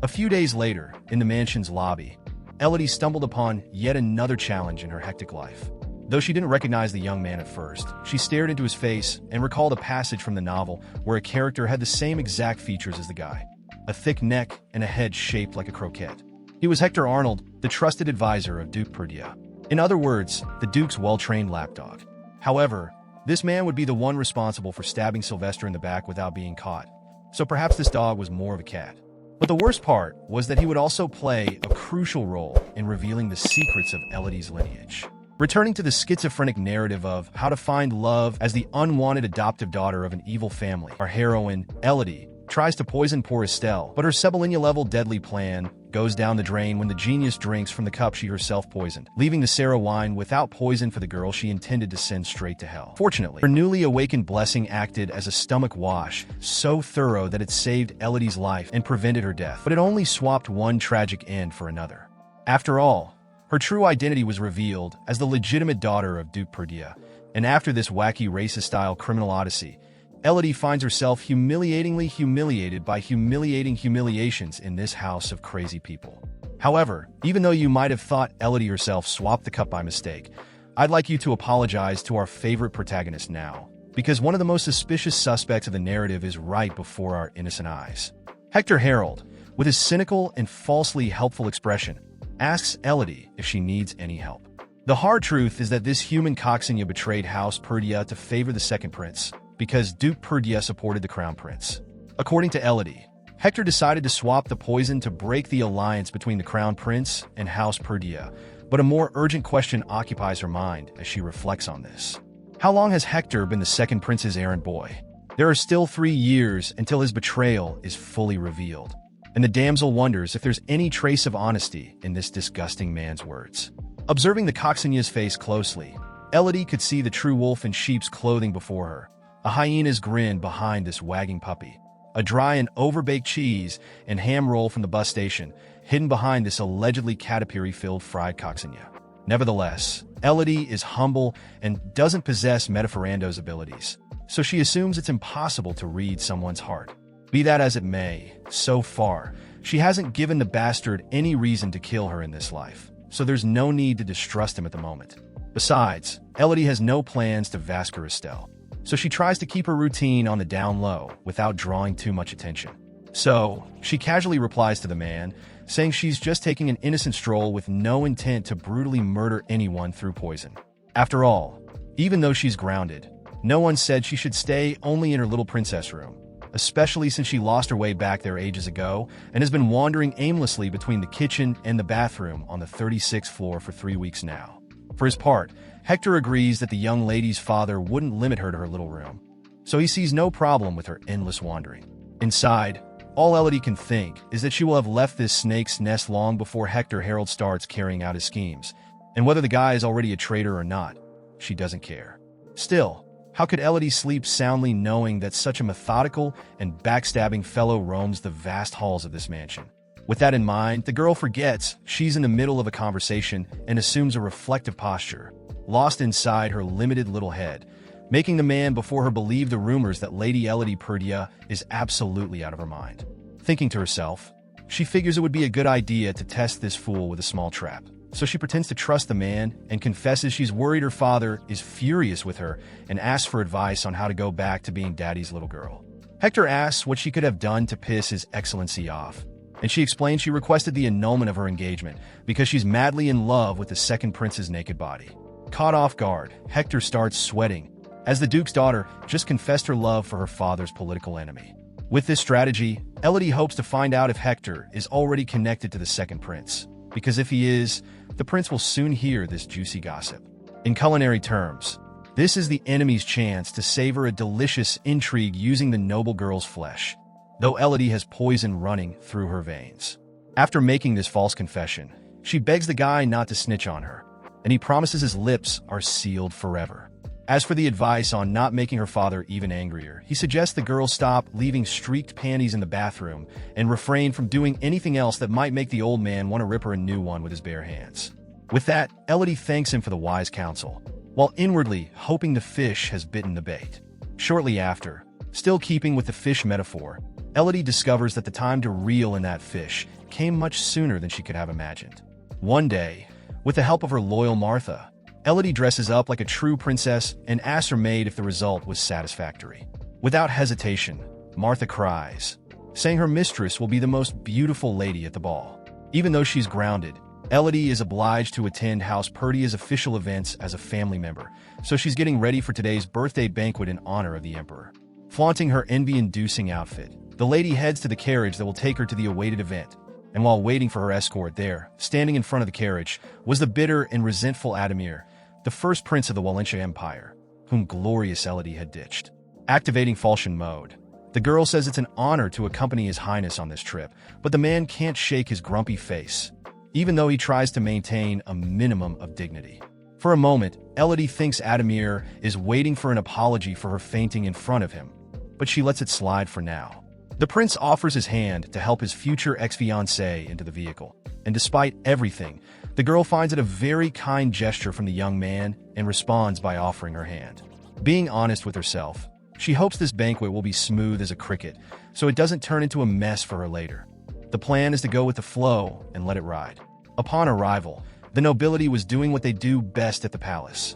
A few days later, in the mansion's lobby, Elodie stumbled upon yet another challenge in her hectic life. Though she didn't recognize the young man at first, she stared into his face and recalled a passage from the novel where a character had the same exact features as the guy. A thick neck and a head shaped like a croquette. He was Hector Arnold, the trusted advisor of Duke Perdia. In other words, the Duke's well-trained lapdog. However, this man would be the one responsible for stabbing Sylvester in the back without being caught. So perhaps this dog was more of a cat. But the worst part was that he would also play a crucial role in revealing the secrets of Elodie's lineage. Returning to the schizophrenic narrative of how to find love as the unwanted adoptive daughter of an evil family, our heroine, Elodie, tries to poison poor Estelle, but her Cebolinha-level deadly plan goes down the drain when the genius drinks from the cup she herself poisoned, leaving the Sarah wine without poison for the girl she intended to send straight to hell. Fortunately, her newly awakened blessing acted as a stomach wash, so thorough that it saved Elodie's life and prevented her death, but it only swapped one tragic end for another. After all, her true identity was revealed as the legitimate daughter of Duke Perdia, and after this wacky racist-style criminal odyssey, Elodie finds herself humiliatingly humiliated by humiliating humiliations in this house of crazy people. However, even though you might have thought Elodie herself swapped the cup by mistake, I'd like you to apologize to our favorite protagonist now, because one of the most suspicious suspects of the narrative is right before our innocent eyes. Hector Harold, with his cynical and falsely helpful expression, asks Elodie if she needs any help. The hard truth is that this human coxswain betrayed House Perdia to favor the second prince, because Duke Perdia supported the crown prince. According to Elodie, Hector decided to swap the poison to break the alliance between the crown prince and House Perdia, but a more urgent question occupies her mind as she reflects on this. How long has Hector been the second prince's errand boy? There are still 3 years until his betrayal is fully revealed, and the damsel wonders if there's any trace of honesty in this disgusting man's words. Observing the coxswain's face closely, Elodie could see the true wolf in sheep's clothing before her, a hyena's grin behind this wagging puppy, a dry and overbaked cheese and ham roll from the bus station hidden behind this allegedly caterpillar-filled fried coxswain. Nevertheless, Elodie is humble and doesn't possess Metaferando's abilities, so she assumes it's impossible to read someone's heart. Be that as it may, so far, she hasn't given the bastard any reason to kill her in this life, so there's no need to distrust him at the moment. Besides, Elodie has no plans to Vascar Estelle, so she tries to keep her routine on the down low without drawing too much attention. So, she casually replies to the man, saying she's just taking an innocent stroll with no intent to brutally murder anyone through poison. After all, even though she's grounded, no one said she should stay only in her little princess room, especially since she lost her way back there ages ago and has been wandering aimlessly between the kitchen and the bathroom on the 36th floor for 3 weeks now. For his part, Hector agrees that the young lady's father wouldn't limit her to her little room, so he sees no problem with her endless wandering. Inside, all Elodie can think is that she will have left this snake's nest long before Hector Harold starts carrying out his schemes, and whether the guy is already a traitor or not, she doesn't care. Still, How could Elodie sleep soundly knowing that such a methodical and backstabbing fellow roams the vast halls of this mansion? With that in mind, the girl forgets she's in the middle of a conversation and assumes a reflective posture, lost inside her limited little head, making the man before her believe the rumors that Lady Elodie Purdia is absolutely out of her mind. Thinking to herself, she figures it would be a good idea to test this fool with a small trap. So she pretends to trust the man and confesses she's worried her father is furious with her and asks for advice on how to go back to being daddy's little girl. Hector asks what she could have done to piss His Excellency off, and she explains she requested the annulment of her engagement because she's madly in love with the second prince's naked body. Caught off guard, Hector starts sweating, as the Duke's daughter just confessed her love for her father's political enemy. With this strategy, Elodie hopes to find out if Hector is already connected to the second prince, because if he is, the prince will soon hear this juicy gossip. In culinary terms, this is the enemy's chance to savor a delicious intrigue using the noble girl's flesh, though Elodie has poison running through her veins. After making this false confession, she begs the guy not to snitch on her, and he promises his lips are sealed forever. As for the advice on not making her father even angrier, he suggests the girl stop leaving streaked panties in the bathroom and refrain from doing anything else that might make the old man want to rip her a new one with his bare hands. With that, Elodie thanks him for the wise counsel, while inwardly hoping the fish has bitten the bait. Shortly after, still keeping with the fish metaphor, Elodie discovers that the time to reel in that fish came much sooner than she could have imagined. One day, with the help of her loyal Martha, Elodie dresses up like a true princess and asks her maid if the result was satisfactory. Without hesitation, Martha cries, saying her mistress will be the most beautiful lady at the ball. Even though she's grounded, Elodie is obliged to attend House Purdia's official events as a family member, so she's getting ready for today's birthday banquet in honor of the emperor. Flaunting her envy-inducing outfit, the lady heads to the carriage that will take her to the awaited event. And while waiting for her escort there, standing in front of the carriage, was the bitter and resentful Adamir, the first prince of the Wallachia Empire, whom glorious Elodie had ditched. Activating falchion mode, the girl says it's an honor to accompany His Highness on this trip, but the man can't shake his grumpy face, even though he tries to maintain a minimum of dignity. For a moment, Elodie thinks Adamir is waiting for an apology for her fainting in front of him, but she lets it slide for now. The prince offers his hand to help his future ex-fiancée into the vehicle, and despite everything, the girl finds it a very kind gesture from the young man and responds by offering her hand. Being honest with herself, she hopes this banquet will be smooth as a cricket, so it doesn't turn into a mess for her later. The plan is to go with the flow and let it ride. Upon arrival, the nobility was doing what they do best at the palace,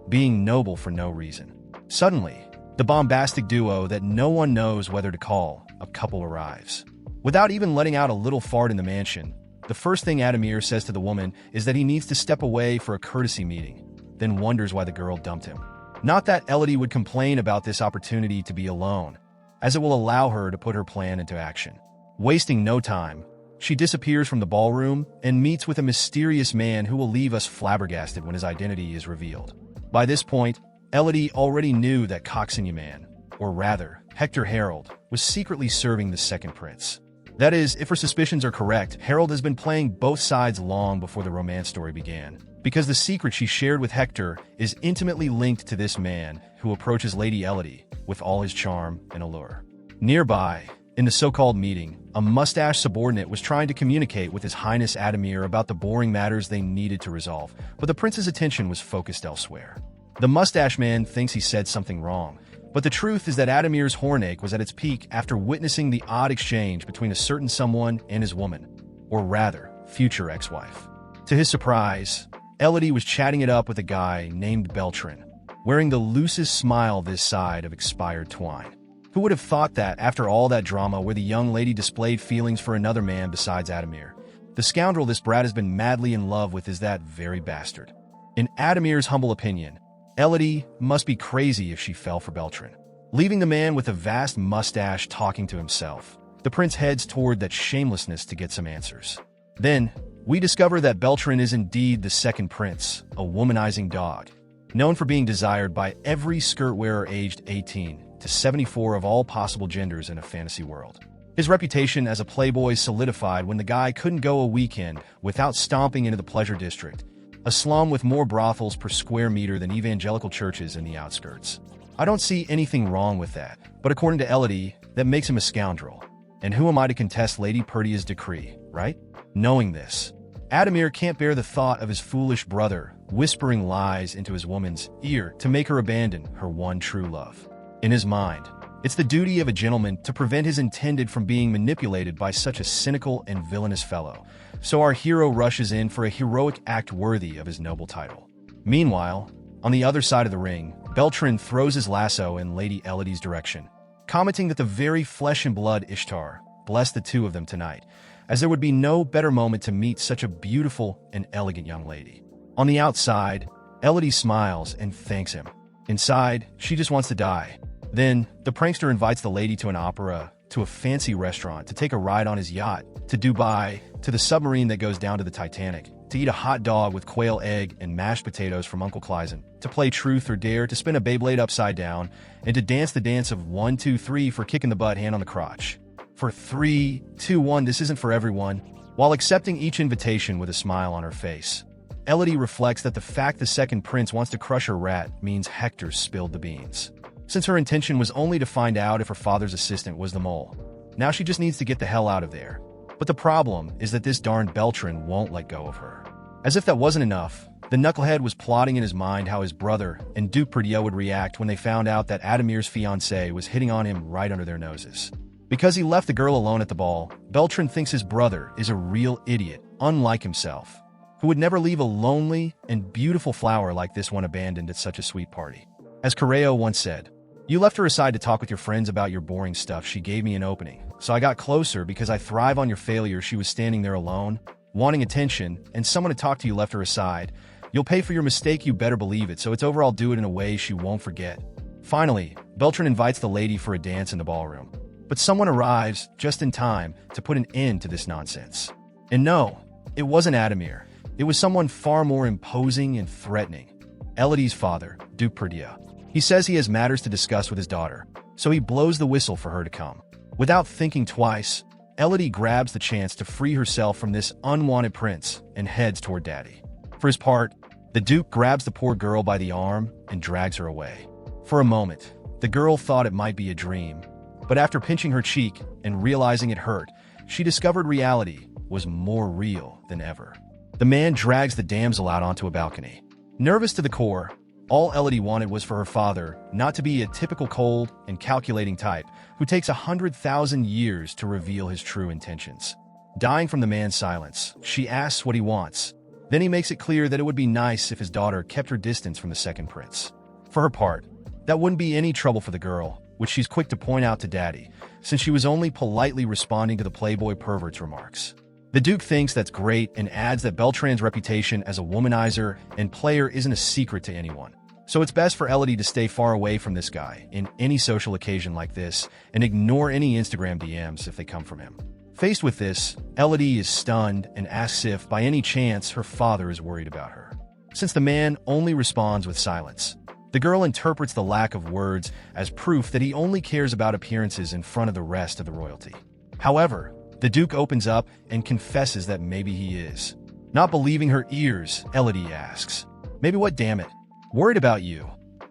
being noble for no reason. Suddenly, the bombastic duo that no one knows whether to call a couple arrives. Without even letting out a little fart in the mansion, the first thing Adamir says to the woman is that he needs to step away for a courtesy meeting, then wonders why the girl dumped him. Not that Elodie would complain about this opportunity to be alone, as it will allow her to put her plan into action. Wasting no time, she disappears from the ballroom and meets with a mysterious man who will leave us flabbergasted when his identity is revealed. By this point, Elodie already knew that Coxinyaman, or rather, Hector Harold, was secretly serving the second prince. That is, if her suspicions are correct, Harold has been playing both sides long before the romance story began, because the secret she shared with Hector is intimately linked to this man who approaches Lady Elodie with all his charm and allure. Nearby, in the so-called meeting, a mustached subordinate was trying to communicate with His Highness Adamir about the boring matters they needed to resolve, but the prince's attention was focused elsewhere. The mustache man thinks he said something wrong, but the truth is that Adamir's hornache was at its peak after witnessing the odd exchange between a certain someone and his woman, or rather, future ex-wife. To his surprise, Elodie was chatting it up with a guy named Beltran, wearing the loosest smile this side of expired twine. Who would have thought that after all that drama where the young lady displayed feelings for another man besides Adamir, the scoundrel this brat has been madly in love with is that very bastard? In Adamir's humble opinion, Elodie must be crazy if she fell for Beltran. Leaving the man with a vast mustache talking to himself, the prince heads toward that shamelessness to get some answers. Then, we discover that Beltran is indeed the second prince, a womanizing dog, known for being desired by every skirt wearer aged 18 to 74 of all possible genders in a fantasy world. His reputation as a playboy solidified when the guy couldn't go a weekend without stomping into the pleasure district, a slum with more brothels per square meter than evangelical churches in the outskirts. I don't see anything wrong with that, but according to Elodie, that makes him a scoundrel. And who am I to contest Lady Perdia's decree, right? Knowing this, Adamir can't bear the thought of his foolish brother whispering lies into his woman's ear to make her abandon her one true love. In his mind, it's the duty of a gentleman to prevent his intended from being manipulated by such a cynical and villainous fellow, so our hero rushes in for a heroic act worthy of his noble title. Meanwhile, on the other side of the ring, Beltran throws his lasso in Lady Elodie's direction, commenting that the very flesh and blood Ishtar blessed the two of them tonight, as there would be no better moment to meet such a beautiful and elegant young lady. On the outside, Elodie smiles and thanks him. Inside, she just wants to die. Then, the prankster invites the lady to an opera, to a fancy restaurant, to take a ride on his yacht, to Dubai, to the submarine that goes down to the Titanic, to eat a hot dog with quail egg and mashed potatoes from Uncle Kleisen, to play truth or dare, to spin a Beyblade upside down, and to dance the dance of 1, 2, 3 for kicking the butt, hand on the crotch. For 3, 2, 1, this isn't for everyone. While accepting each invitation with a smile on her face, Elodie reflects that the fact the second prince wants to crush her rat means Hector spilled the beans. Since her intention was only to find out if her father's assistant was the mole, now she just needs to get the hell out of there. But the problem is that this darn Beltran won't let go of her. As if that wasn't enough, the knucklehead was plotting in his mind how his brother and Duke Perdia would react when they found out that Adamir's fiancée was hitting on him right under their noses. Because he left the girl alone at the ball, Beltran thinks his brother is a real idiot, unlike himself, who would never leave a lonely and beautiful flower like this one abandoned at such a sweet party. As Correo once said, "You left her aside to talk with your friends about your boring stuff. She gave me an opening, so I got closer because I thrive on your failure." She was standing there alone, wanting attention, and someone to talk to. You left her aside. You'll pay for your mistake, you better believe it, so it's over. I'll do it in a way she won't forget. Finally, Beltran invites the lady for a dance in the ballroom. But someone arrives just in time to put an end to this nonsense. And no, it wasn't Adamir. It was someone far more imposing and threatening. Elodie's father, Duke Perdia. He says he has matters to discuss with his daughter, so he blows the whistle for her to come. Without thinking twice, Elodie grabs the chance to free herself from this unwanted prince and heads toward Daddy. For his part, the Duke grabs the poor girl by the arm and drags her away. For a moment, the girl thought it might be a dream, but after pinching her cheek and realizing it hurt, she discovered reality was more real than ever. The man drags the damsel out onto a balcony. Nervous to the core, all Elodie wanted was for her father not to be a typical cold and calculating type who takes 100,000 years to reveal his true intentions. Dying from the man's silence, she asks what he wants. Then he makes it clear that it would be nice if his daughter kept her distance from the second prince. For her part, that wouldn't be any trouble for the girl, which she's quick to point out to Daddy, since she was only politely responding to the playboy pervert's remarks. The Duke thinks that's great and adds that Beltran's reputation as a womanizer and player isn't a secret to anyone. So it's best for Elodie to stay far away from this guy in any social occasion like this and ignore any Instagram DMs if they come from him. Faced with this, Elodie is stunned and asks if, by any chance, her father is worried about her. Since the man only responds with silence, the girl interprets the lack of words as proof that he only cares about appearances in front of the rest of the royalty. However, the Duke opens up and confesses that maybe he is. Not believing her ears, Elodie asks, "Maybe what, damn it? Worried about you."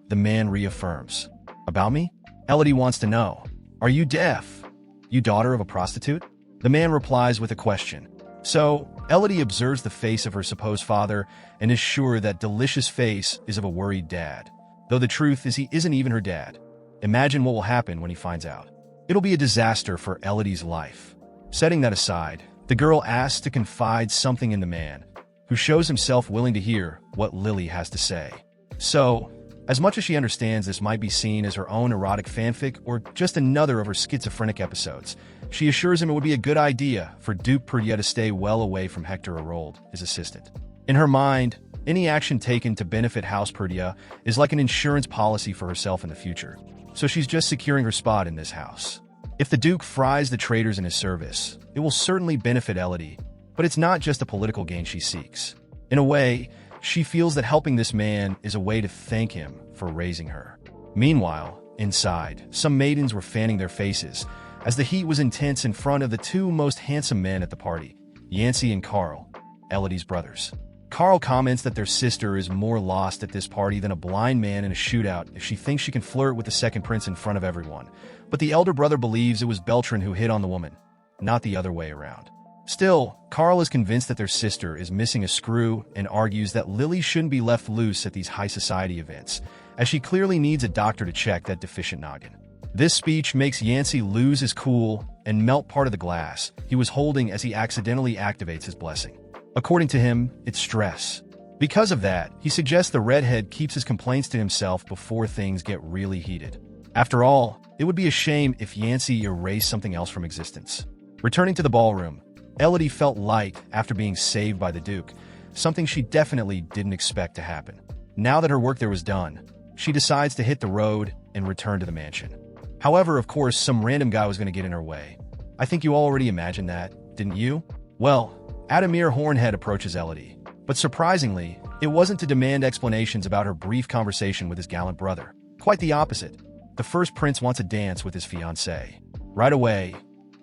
The man reaffirms. "About me?" Elodie wants to know. "Are you deaf? You daughter of a prostitute?" The man replies with a question. So, Elodie observes the face of her supposed father and is sure that delicious face is of a worried dad. Though the truth is he isn't even her dad. Imagine what will happen when he finds out. It'll be a disaster for Elodie's life. Setting that aside, the girl asks to confide something in the man, who shows himself willing to hear what Lily has to say. So, as much as she understands this might be seen as her own erotic fanfic or just another of her schizophrenic episodes, she assures him it would be a good idea for Duke Perdia to stay well away from Hector Arold, his assistant. In her mind, any action taken to benefit House Perdia is like an insurance policy for herself in the future, so she's just securing her spot in this house. If the Duke fries the traitors in his service, it will certainly benefit Elodie, but it's not just a political gain she seeks. In a way, she feels that helping this man is a way to thank him for raising her. Meanwhile, inside, some maidens were fanning their faces, as the heat was intense in front of the two most handsome men at the party, Yancey and Carl, Elodie's brothers. Carl comments that their sister is more lost at this party than a blind man in a shootout if she thinks she can flirt with the second prince in front of everyone. But the elder brother believes it was Beltran who hit on the woman, not the other way around. Still, Carl is convinced that their sister is missing a screw and argues that Lily shouldn't be left loose at these high society events, as she clearly needs a doctor to check that deficient noggin. This speech makes Yancey lose his cool and melt part of the glass he was holding as he accidentally activates his blessing. According to him, it's stress. Because of that, he suggests the redhead keeps his complaints to himself before things get really heated. After all, it would be a shame if Yancey erased something else from existence. Returning to the ballroom, Elodie felt light after being saved by the Duke, something she definitely didn't expect to happen. Now that her work there was done, she decides to hit the road and return to the mansion. However, of course, some random guy was going to get in her way. I think you already imagined that, didn't you? Well, Adamir Hornhead approaches Elodie, but surprisingly, it wasn't to demand explanations about her brief conversation with his gallant brother. Quite the opposite. The first prince wants a dance with his fiancée. Right away,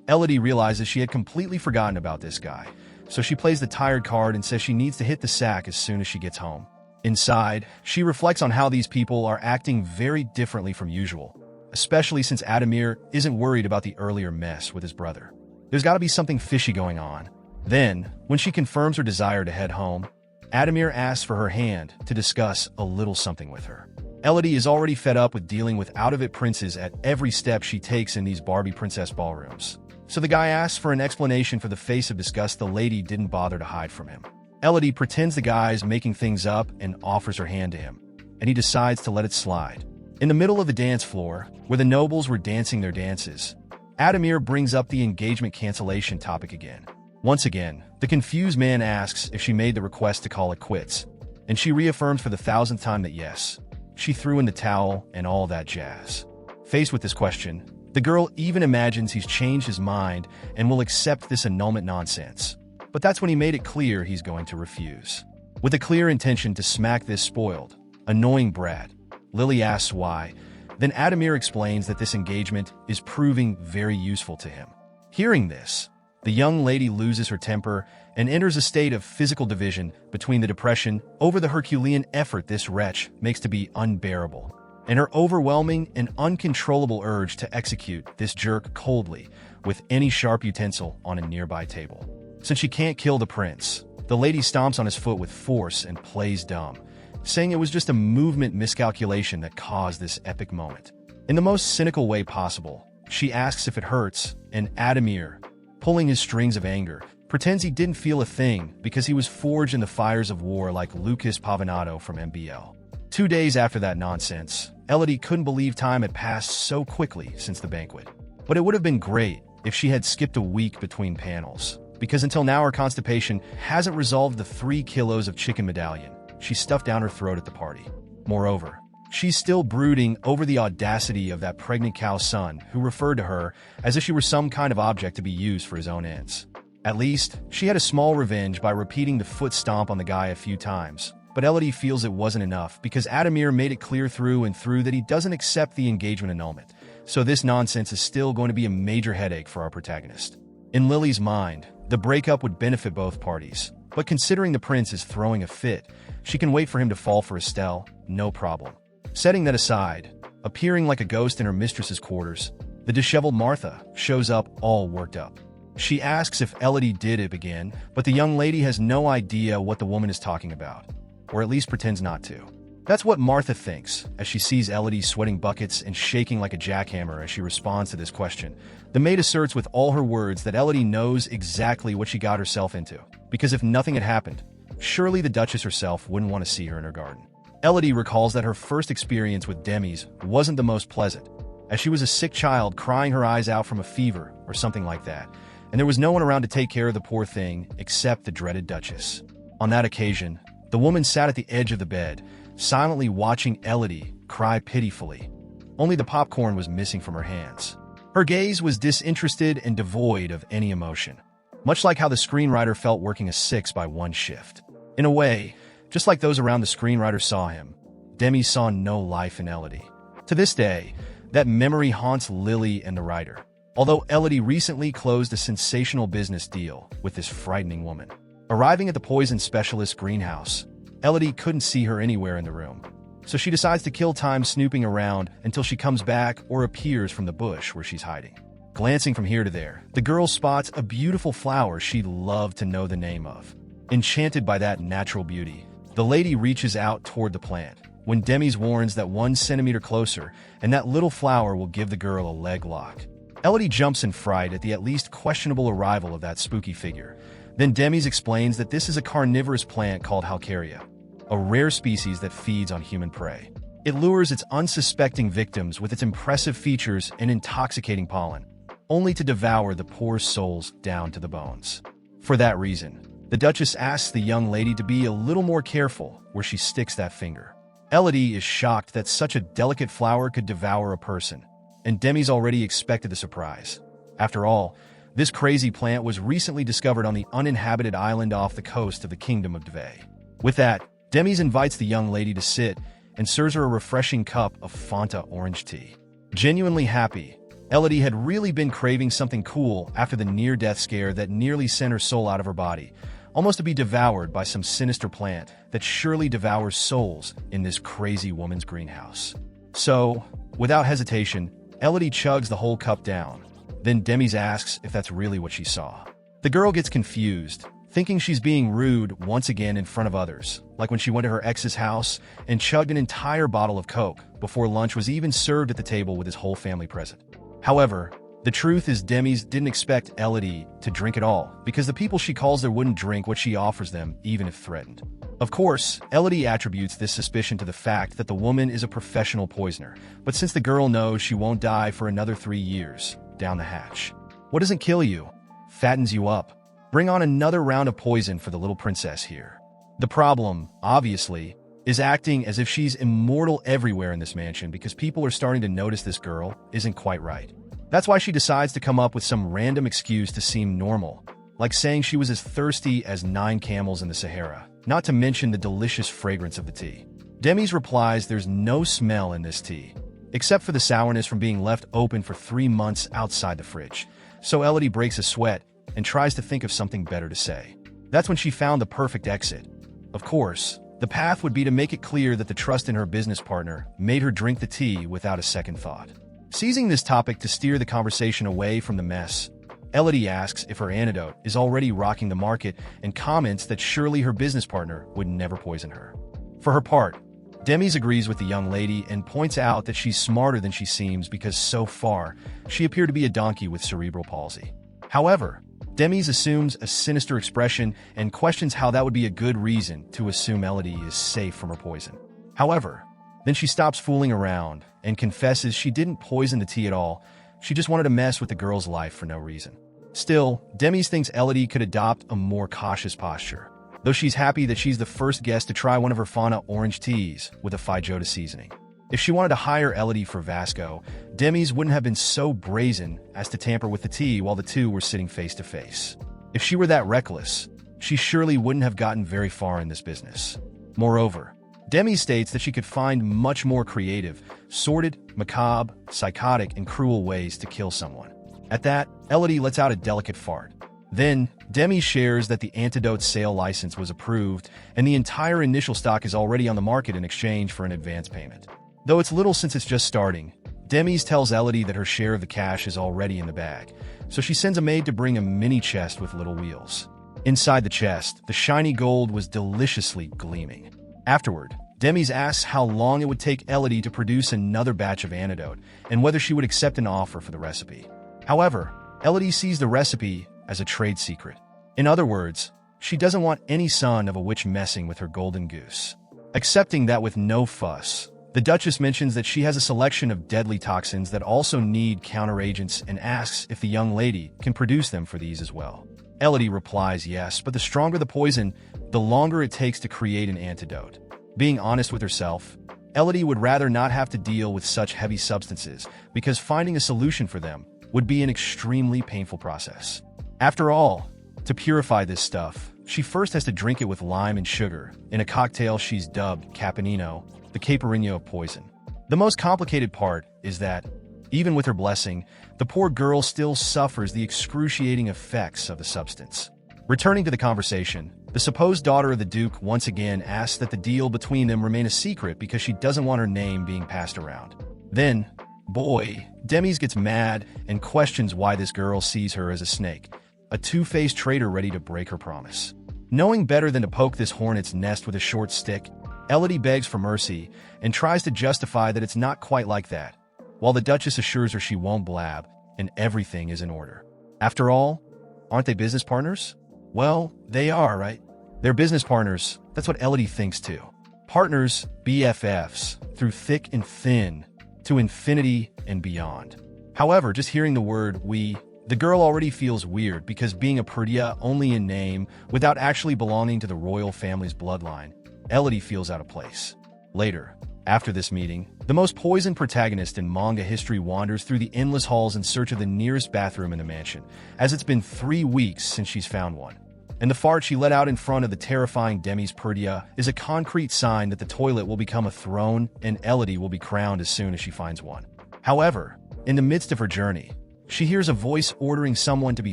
Elodie realizes she had completely forgotten about this guy, so she plays the tired card and says she needs to hit the sack as soon as she gets home. Inside, she reflects on how these people are acting very differently from usual, especially since Adamir isn't worried about the earlier mess with his brother. There's got to be something fishy going on. Then, when she confirms her desire to head home, Adamir asks for her hand to discuss a little something with her. Elodie is already fed up with dealing with out-of-it princes at every step she takes in these Barbie princess ballrooms. So the guy asks for an explanation for the face of disgust the lady didn't bother to hide from him. Elodie pretends the guy's making things up and offers her hand to him, and he decides to let it slide. In the middle of the dance floor, where the nobles were dancing their dances, Adamir brings up the engagement cancellation topic again. Once again, the confused man asks if she made the request to call it quits, and she reaffirms for the 1,000th time that yes, she threw in the towel and all that jazz. Faced with this question, the girl even imagines he's changed his mind and will accept this annulment nonsense. But that's when he made it clear he's going to refuse. With a clear intention to smack this spoiled, annoying brat, Lily asks why. Then Adamir explains that this engagement is proving very useful to him. Hearing this, the young lady loses her temper and enters a state of physical division between the depression over the Herculean effort this wretch makes to be unbearable, and her overwhelming and uncontrollable urge to execute this jerk coldly with any sharp utensil on a nearby table. Since she can't kill the prince, the lady stomps on his foot with force and plays dumb, saying it was just a movement miscalculation that caused this epic moment. In the most cynical way possible, she asks if it hurts, and Adamir, pulling his strings of anger, pretends he didn't feel a thing because he was forged in the fires of war like Lucas Pavanato from MBL. 2 days after that nonsense, Elodie couldn't believe time had passed so quickly since the banquet. But it would have been great if she had skipped a week between panels, because until now her constipation hasn't resolved the 3 kilos of chicken medallion she stuffed down her throat at the party. Moreover, she's still brooding over the audacity of that pregnant cow's son who referred to her as if she were some kind of object to be used for his own ends. At least, she had a small revenge by repeating the foot stomp on the guy a few times, but Elodie feels it wasn't enough because Adamir made it clear through and through that he doesn't accept the engagement annulment, so this nonsense is still going to be a major headache for our protagonist. In Lily's mind, the breakup would benefit both parties, but considering the prince is throwing a fit, she can wait for him to fall for Estelle, no problem. Setting that aside, appearing like a ghost in her mistress's quarters, the disheveled Martha shows up all worked up. She asks if Elodie did it again, but the young lady has no idea what the woman is talking about, or at least pretends not to. That's what Martha thinks, as she sees Elodie sweating buckets and shaking like a jackhammer as she responds to this question. The maid asserts with all her words that Elodie knows exactly what she got herself into, because if nothing had happened, surely the Duchess herself wouldn't want to see her in her garden. Elodie recalls that her first experience with Demis wasn't the most pleasant, as she was a sick child crying her eyes out from a fever or something like that, and there was no one around to take care of the poor thing except the dreaded Duchess. On that occasion, the woman sat at the edge of the bed, silently watching Elodie cry pitifully. Only the popcorn was missing from her hands. Her gaze was disinterested and devoid of any emotion, much like how the screenwriter felt working a 6-by-1 shift. In a way, just like those around the screenwriter saw him, Demi saw no life in Elodie. To this day, that memory haunts Lily and the writer, although Elodie recently closed a sensational business deal with this frightening woman. Arriving at the poison specialist greenhouse, Elodie couldn't see her anywhere in the room, so she decides to kill time snooping around until she comes back or appears from the bush where she's hiding. Glancing from here to there, the girl spots a beautiful flower she'd love to know the name of. Enchanted by that natural beauty, the lady reaches out toward the plant, when Demis warns that 1 centimeter closer and that little flower will give the girl a leg lock. Elodie jumps in fright at the at least questionable arrival of that spooky figure. Then Demis explains that this is a carnivorous plant called Halcaria, a rare species that feeds on human prey. It lures its unsuspecting victims with its impressive features and intoxicating pollen, only to devour the poor souls down to the bones. For that reason, the Duchess asks the young lady to be a little more careful where she sticks that finger. Elodie is shocked that such a delicate flower could devour a person, and Demis already expected the surprise. After all, this crazy plant was recently discovered on the uninhabited island off the coast of the Kingdom of Dve. With that, Demis invites the young lady to sit and serves her a refreshing cup of Fanta orange tea. Genuinely happy, Elodie had really been craving something cool after the near-death scare that nearly sent her soul out of her body, almost to be devoured by some sinister plant that surely devours souls in this crazy woman's greenhouse. So, without hesitation, Elodie chugs the whole cup down. Then Demis asks if that's really what she saw. The girl gets confused, thinking she's being rude once again in front of others, like when she went to her ex's house and chugged an entire bottle of Coke before lunch was even served at the table with his whole family present. However, the truth is Demis didn't expect Elodie to drink at all, because the people she calls there wouldn't drink what she offers them, even if threatened. Of course, Elodie attributes this suspicion to the fact that the woman is a professional poisoner, but since the girl knows she won't die for another 3 years, down the hatch. What doesn't kill you fattens you up. Bring on another round of poison for the little princess here. The problem, obviously, is acting as if she's immortal everywhere in this mansion, because people are starting to notice this girl isn't quite right. That's why she decides to come up with some random excuse to seem normal, like saying she was as thirsty as 9 camels in the Sahara, not to mention the delicious fragrance of the tea. Demis replies there's no smell in this tea, except for the sourness from being left open for 3 months outside the fridge. So Elodie breaks a sweat and tries to think of something better to say. That's when she found the perfect exit. Of course, the path would be to make it clear that the trust in her business partner made her drink the tea without a second thought. Seizing this topic to steer the conversation away from the mess, Elodie asks if her antidote is already rocking the market and comments that surely her business partner would never poison her. For her part, Demis agrees with the young lady and points out that she's smarter than she seems because so far, she appeared to be a donkey with cerebral palsy. However, Demis assumes a sinister expression and questions how that would be a good reason to assume Elodie is safe from her poison. However, then she stops fooling around and confesses she didn't poison the tea at all, she just wanted to mess with the girl's life for no reason. Still, Demis thinks Elodie could adopt a more cautious posture, though she's happy that she's the first guest to try one of her Fanta orange teas with a Fijota seasoning. If she wanted to hire Elodie for Vasco, Demis wouldn't have been so brazen as to tamper with the tea while the two were sitting face to face. If she were that reckless, she surely wouldn't have gotten very far in this business. Moreover, Demis states that she could find much more creative, sordid, macabre, psychotic, and cruel ways to kill someone. At that, Elodie lets out a delicate fart. Then, Demis shares that the antidote sale license was approved and the entire initial stock is already on the market in exchange for an advance payment. Though it's little since it's just starting, Demis tells Elodie that her share of the cash is already in the bag, so she sends a maid to bring a mini chest with little wheels. Inside the chest, the shiny gold was deliciously gleaming. Afterward, Demis asks how long it would take Elodie to produce another batch of antidote and whether she would accept an offer for the recipe. However, Elodie sees the recipe as a trade secret. In other words, she doesn't want any son of a witch messing with her golden goose. Accepting that with no fuss, the Duchess mentions that she has a selection of deadly toxins that also need counteragents and asks if the young lady can produce them for these as well. Elodie replies yes, but the stronger the poison, the longer it takes to create an antidote. Being honest with herself, Elodie would rather not have to deal with such heavy substances because finding a solution for them would be an extremely painful process. After all, to purify this stuff, she first has to drink it with lime and sugar in a cocktail she's dubbed Caponino, the Caparino of poison. The most complicated part is that, even with her blessing, the poor girl still suffers the excruciating effects of the substance. Returning to the conversation, The supposed daughter of the Duke once again asks that the deal between them remain a secret because she doesn't want her name being passed around. Then, boy, Demis gets mad and questions why this girl sees her as a snake, a two-faced traitor ready to break her promise. Knowing better than to poke this hornet's nest with a short stick, Elodie begs for mercy and tries to justify that it's not quite like that, while the Duchess assures her she won't blab and everything is in order. After all, aren't they business partners? Well, they are, right? They're business partners. That's what Elodie thinks too. Partners, BFFs, through thick and thin, to infinity and beyond. However, just hearing the word we, the girl already feels weird because being a Perdia only in name, without actually belonging to the royal family's bloodline, Elodie feels out of place. Later, after this meeting, the most poisoned protagonist in manga history wanders through the endless halls in search of the nearest bathroom in the mansion, as it's been 3 weeks since she's found one. And the fart she let out in front of the terrifying Demis Perdia is a concrete sign that the toilet will become a throne and Elodie will be crowned as soon as she finds one. However, in the midst of her journey, she hears a voice ordering someone to be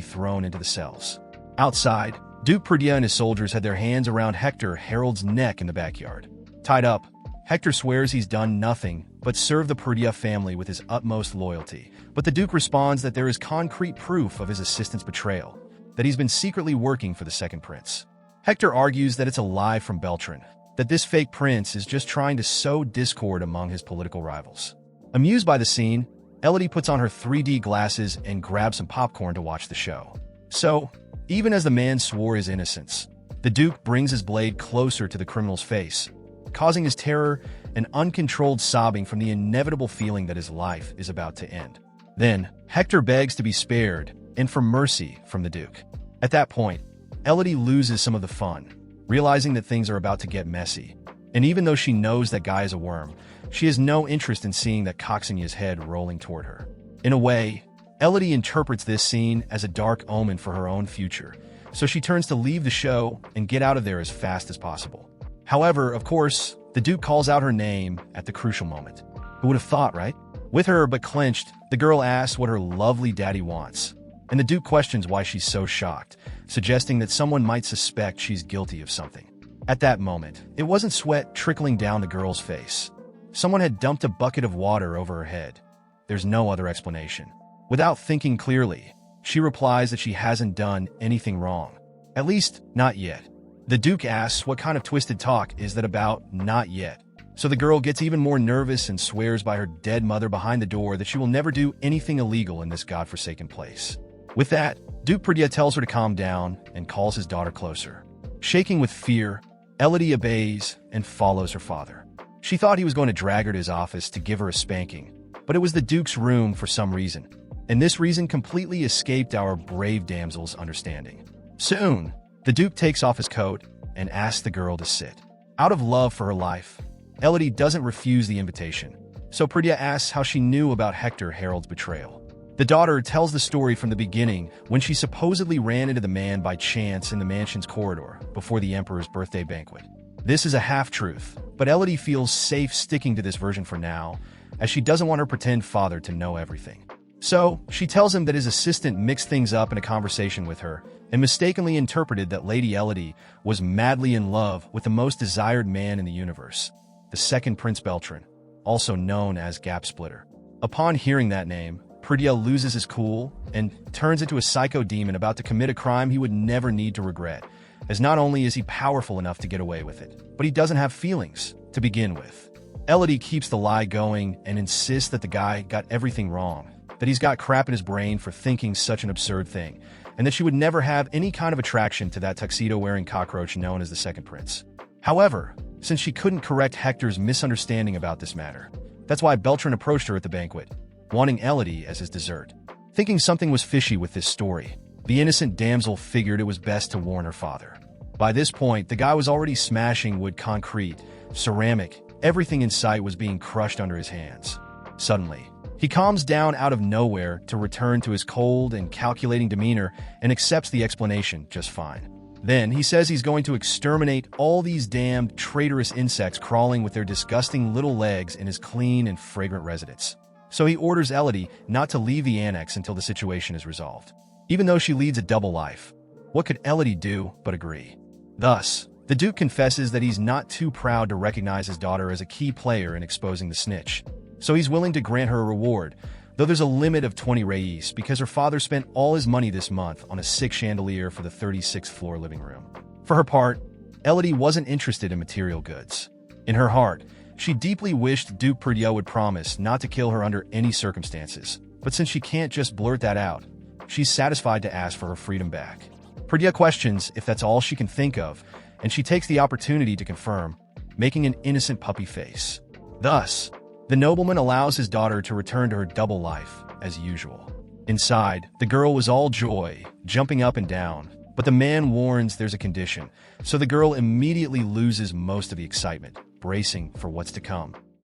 thrown into the cells. Outside, Duke Perdia and his soldiers had their hands around Hector Harold's neck in the backyard. Tied up, Hector swears he's done nothing but serve the Perdia family with his utmost loyalty. But the Duke responds that there is concrete proof of his assistant's betrayal, that he's been secretly working for the second prince. Hector argues that it's a lie from Beltran, that this fake prince is just trying to sow discord among his political rivals. Amused by the scene, Elodie puts on her 3D glasses and grabs some popcorn to watch the show. So, even as the man swore his innocence, the Duke brings his blade closer to the criminal's face, causing his terror and uncontrolled sobbing from the inevitable feeling that his life is about to end. Then, Hector begs to be spared and for mercy from the Duke. At that point, Elodie loses some of the fun, realizing that things are about to get messy. And even though she knows that Guy is a worm, she has no interest in seeing that Coxinya's head rolling toward her. In a way, Elodie interprets this scene as a dark omen for her own future, so she turns to leave the show and get out of there as fast as possible. However, of course, the Duke calls out her name at the crucial moment. Who would have thought, right? With her but clenched, the girl asks what her lovely daddy wants, and the Duke questions why she's so shocked, suggesting that someone might suspect she's guilty of something. At that moment, it wasn't sweat trickling down the girl's face. Someone had dumped a bucket of water over her head. There's no other explanation. Without thinking clearly, she replies that she hasn't done anything wrong. At least, not yet. The Duke asks what kind of twisted talk is that about not yet. So the girl gets even more nervous and swears by her dead mother behind the door that she will never do anything illegal in this godforsaken place. With that, Duke Perdia tells her to calm down and calls his daughter closer. Shaking with fear, Elodie obeys and follows her father. She thought he was going to drag her to his office to give her a spanking, but it was the Duke's room for some reason, and this reason completely escaped our brave damsel's understanding. Soon, the Duke takes off his coat and asks the girl to sit. Out of love for her life, Elodie doesn't refuse the invitation, so Perdia asks how she knew about Hector Harold's betrayal. The daughter tells the story from the beginning when she supposedly ran into the man by chance in the mansion's corridor before the Emperor's birthday banquet. This is a half-truth, but Elodie feels safe sticking to this version for now, as she doesn't want her pretend father to know everything. So, she tells him that his assistant mixed things up in a conversation with her and mistakenly interpreted that Lady Elodie was madly in love with the most desired man in the universe, the second Prince Beltran, also known as Gap Splitter. Upon hearing that name, Perdia loses his cool and turns into a psycho demon about to commit a crime he would never need to regret, as not only is he powerful enough to get away with it, but he doesn't have feelings to begin with. Elodie keeps the lie going and insists that the guy got everything wrong, that he's got crap in his brain for thinking such an absurd thing, and that she would never have any kind of attraction to that tuxedo-wearing cockroach known as the Second Prince. However, since she couldn't correct Hector's misunderstanding about this matter, that's why Beltran approached her at the banquet, wanting Elodie as his dessert. Thinking something was fishy with this story, the innocent damsel figured it was best to warn her father. By this point, the guy was already smashing wood, concrete, ceramic, everything in sight was being crushed under his hands. Suddenly, he calms down out of nowhere to return to his cold and calculating demeanor and accepts the explanation just fine. Then he says he's going to exterminate all these damned traitorous insects crawling with their disgusting little legs in his clean and fragrant residence. So he orders Elodie not to leave the annex until the situation is resolved. Even though she leads a double life, what could Elodie do but agree? Thus, the Duke confesses that he's not too proud to recognize his daughter as a key player in exposing the snitch, so he's willing to grant her a reward, though there's a limit of 20 reis because her father spent all his money this month on a sick chandelier for the 36th floor living room. For her part, Elodie wasn't interested in material goods. In her heart, she deeply wished Duke Perdia would promise not to kill her under any circumstances, but since she can't just blurt that out, she's satisfied to ask for her freedom back. Perdia questions if that's all she can think of, and she takes the opportunity to confirm, making an innocent puppy face. Thus, the nobleman allows his daughter to return to her double life, as usual. Inside, the girl was all joy, jumping up and down, but the man warns there's a condition, so the girl immediately loses most of the excitement, bracing for what's to come.